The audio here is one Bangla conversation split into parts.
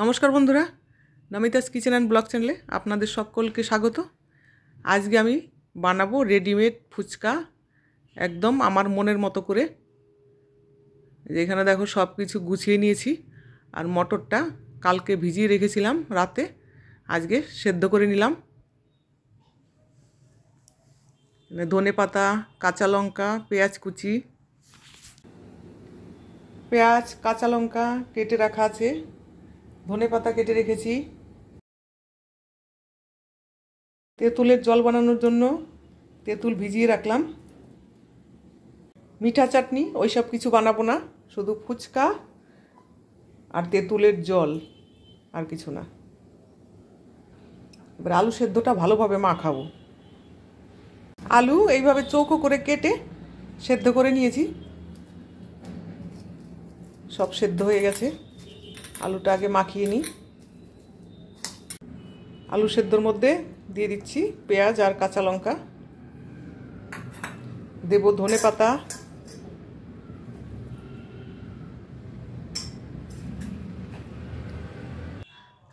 নমস্কার বন্ধুরা, নমিতাস কিচেন অ্যান্ড ব্লগ চ্যানেলে আপনাদের সকলকে স্বাগত। আজকে আমি বানাবো রেডিমেড ফুচকা, একদম আমার মনের মতো করে। এখানে দেখো সব কিছু গুছিয়ে নিয়েছি। আর মটরটা কালকে ভিজিয়ে রেখেছিলাম রাতে, আজকে সেদ্ধ করে নিলাম। ধনে পাতা, কাঁচা লঙ্কা, পেঁয়াজ কুচি, পেঁয়াজ কাঁচা লঙ্কা কেটে রাখা আছে, ধনে পাতা কেটে রেখেছি। তেঁতুলের জল বানানোর জন্য তেঁতুল ভিজিয়ে রাখলাম। মিঠা চাটনি ওই সব কিছু বানাবো না, শুধু ফুচকা আর তেঁতুলের জল, আর কিছু না। এবার আলু সেদ্ধটা ভালোভাবে মাখাবো। আলু এইভাবে চৌকো করে কেটে সেদ্ধ করে নিয়েছি। সব সেদ্ধ হয়ে গেছে, আলুটা আগে মাখিয়ে নিই। আলু সেদ্ধর মধ্যে দিয়ে দিচ্ছি পেঁয়াজ আর কাঁচা লঙ্কা, দেব ধনে পাতা,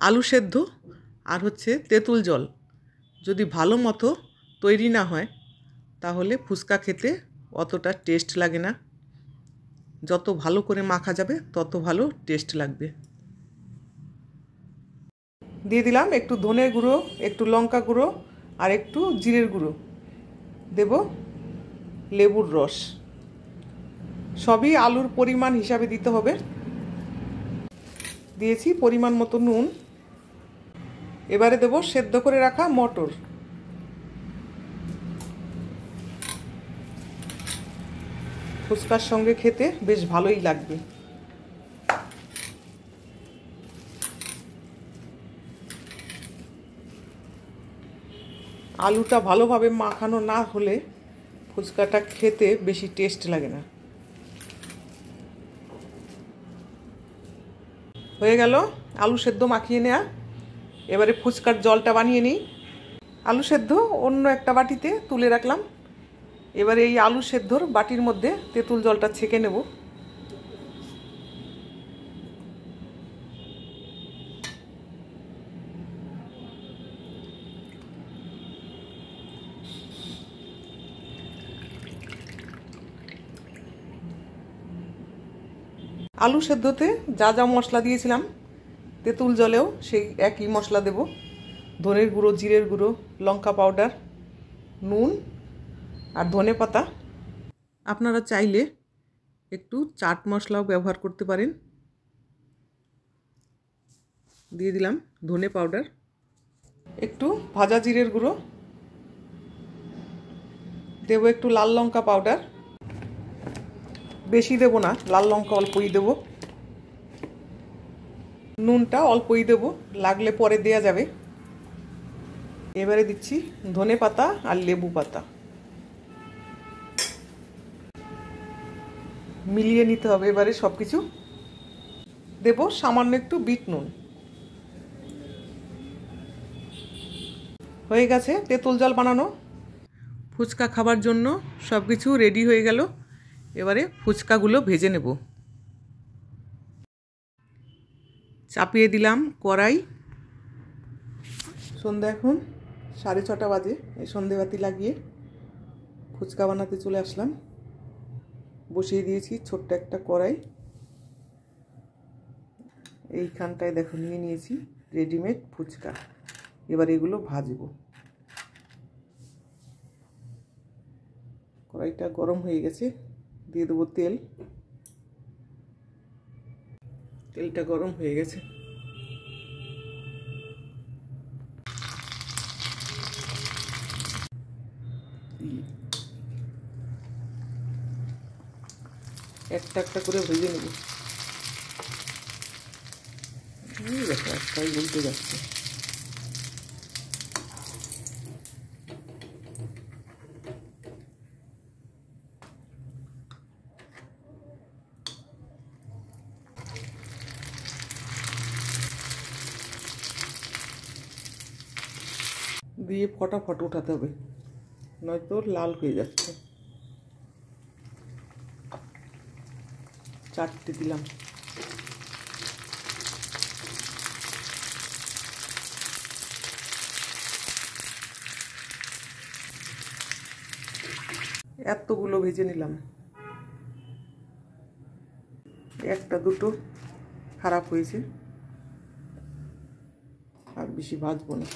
আলু সেদ্ধ আর তেঁতুল জল যদি ভালো মতো তৈরি না হয় তাহলে ফুচকা খেতে অতটা টেস্ট লাগে না। যত ভালো করে মাখা যাবে তত ভালো টেস্ট লাগবে। দিয়ে দিলাম একটু ধনের গুঁড়ো, একটু লঙ্কা গুঁড়ো আর একটু জিরের গুঁড়ো, দেব লেবুর রস। সবই আলুর পরিমাণ হিসাবে দিতে হবে। দিয়েছি পরিমাণ মতো নুন। এবারে দেব সেদ্ধ করে রাখা মটর। ফুচকার সঙ্গে খেতে বেশ ভালোই লাগবে। আলুটা ভালোভাবে মাখানো না হলে ফুচকাটা খেতে বেশি টেস্ট লাগে না। হয়ে গেল আলু সেদ্ধ মাখিয়ে নেওয়া। এবারে ফুচকার জলটা বানিয়ে নিই। আলু সেদ্ধ অন্য একটা বাটিতে তুলে রাখলাম। এবারে এই আলু সেদ্ধর বাটির মধ্যে তেঁতুল জলটা ছেঁকে নেব। আলু সেদ্ধতে যা যা মশলা দিয়েছিলাম তেঁতুল জলেও সেই একই মশলা দেব। ধনের গুঁড়ো, জিরের গুঁড়ো, লঙ্কা পাউডার, নুন আর ধনে পাতা। আপনারা চাইলে একটু চাট মশলাও ব্যবহার করতে পারেন। দিয়ে দিলাম ধনে পাউডার, একটু ভাজা জিরের গুঁড়ো, দেব একটু লাল লঙ্কা পাউডার, বেশি দেব না, লাল লঙ্কা অল্পই দেব। নুনটা অল্পই দেব, লাগলে পরে দেয়া যাবে। এবারে দিচ্ছি ধনে পাতা আর লেবু পাতা, মিলিয়ে নিতে হবে। এবারে সব কিছু দেব সামান্য একটু বিট নুন। হয়ে গেছে তেঁতুল জল বানানো। ফুচকা খাবার জন্য সব কিছু রেডি হয়ে গেল। এবারে ফুচকাগুলো ভেজে নেব। চাপিয়ে দিলাম কড়াই। সন্ধ্যা এখন 6:30 বাজে। এই সন্ধেবাতি লাগিয়ে ফুচকা বানাতে চলে আসলাম। বসিয়ে দিয়েছি ছোট্ট একটা কড়াই। এইখানটায় দেখো নিয়ে নিয়েছি রেডিমেড ফুচকা। এবার এগুলো ভাজবো। কড়াইটা গরম হয়ে গেছে, দিয়ে দেবো তেল। তেলটা গরম হয়ে গেছে। একটা একটা করে ভেজে নেব। দেখো একটাই বলতে যাচ্ছে। দিয়ে ফটাফট উঠাতে হবে, নয়তো লাল হয়ে যাচ্ছে। 4টে দিলাম। এতগুলো ভেজে নিলাম, একটা দুটো খারাপ হয়েছে, আর বেশি ভাজবো না।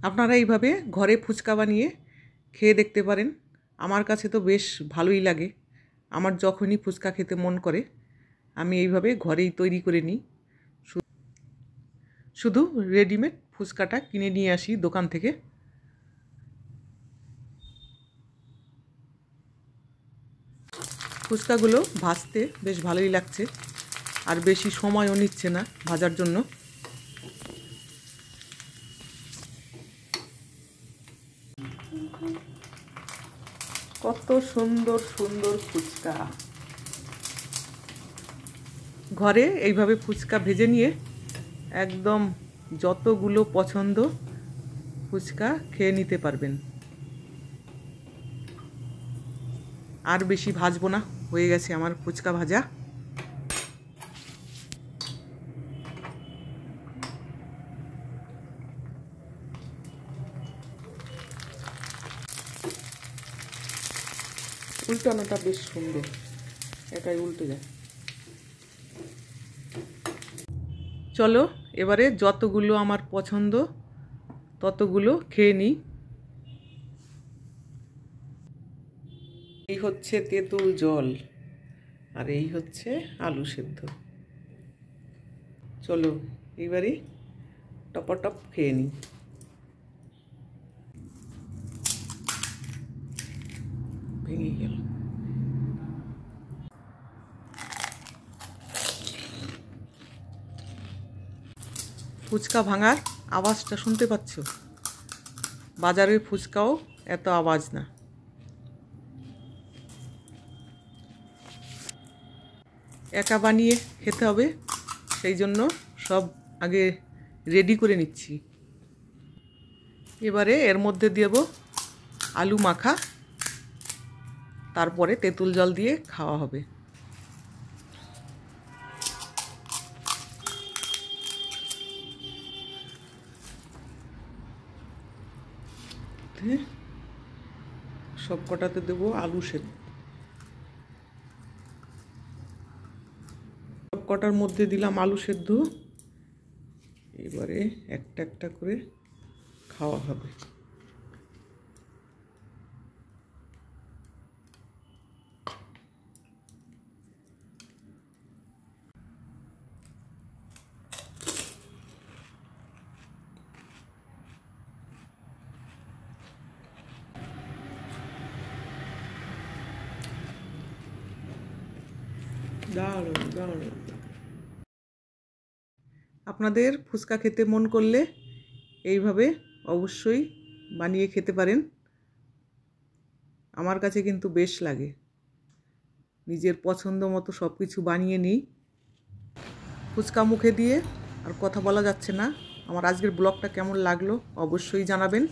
আপনারা এইভাবে ঘরে ফুচকা বানিয়ে খেয়ে দেখতে পারেন। আমার কাছে তো বেশ ভালোই লাগে। আমার যখনই ফুচকা খেতে মন করে আমি এইভাবে ঘরেই তৈরি করে নিই। শুধু রেডিমেড ফুচকাটা কিনে নিয়ে আসি দোকান থেকে। ফুচকাগুলো ভাজতে বেশ ভালোই লাগছে, আর বেশি সময়ও নিচ্ছে না ভাজার জন্য। কত সুন্দর সুন্দর ফুচকা! ঘরে এইভাবে ফুচকা ভেজে নিয়ে একদম যতগুলো পছন্দ ফুচকা খেয়ে নিতে পারবেন। আর বেশি ভাজবো না, হয়ে গেছে আমার ফুচকা ভাজা। উল্টানোটা বেশ সুন্দর, এটাই উল্টে যায়। চলো এবারে যতগুলো আমার পছন্দ ততগুলো খেয়ে নিই। এই হচ্ছে তেঁতুল জল, আর এই হচ্ছে আলু সেদ্ধ। চলো এবারে টপাটপ খেয়ে নিই। ভেঙে গেল। ফুচকা ভাঙার আওয়াজটা শুনতে পাচ্ছ? বাজারের ফুচকাও এত আওয়াজ না। একা বানিয়ে খেতে হবে, সেই জন্য সব আগে রেডি করে নিচ্ছি। এবারে এর মধ্যে দেব আলু মাখা, তারপরে তেঁতুল জল দিয়ে খাওয়া হবে। সব কটাতে দেবো আলু সেদ্ধ। সব কটার মধ্যে দিলাম আলু সেদ্ধ। এবারে একটা একটা করে খাওয়া হবে। দারুণ দারুণ। আপনাদের ফুচকা খেতে মন করলে এইভাবে অবশ্যই বানিয়ে খেতে পারেন। আমার কাছে কিন্তু বেশ লাগে, নিজের পছন্দ মতো সব কিছু বানিয়ে নিই। ফুচকা মুখে দিয়ে আর কথা বলা যাচ্ছে না। আমার আজকের ব্লগটা কেমন লাগলো অবশ্যই জানাবেন।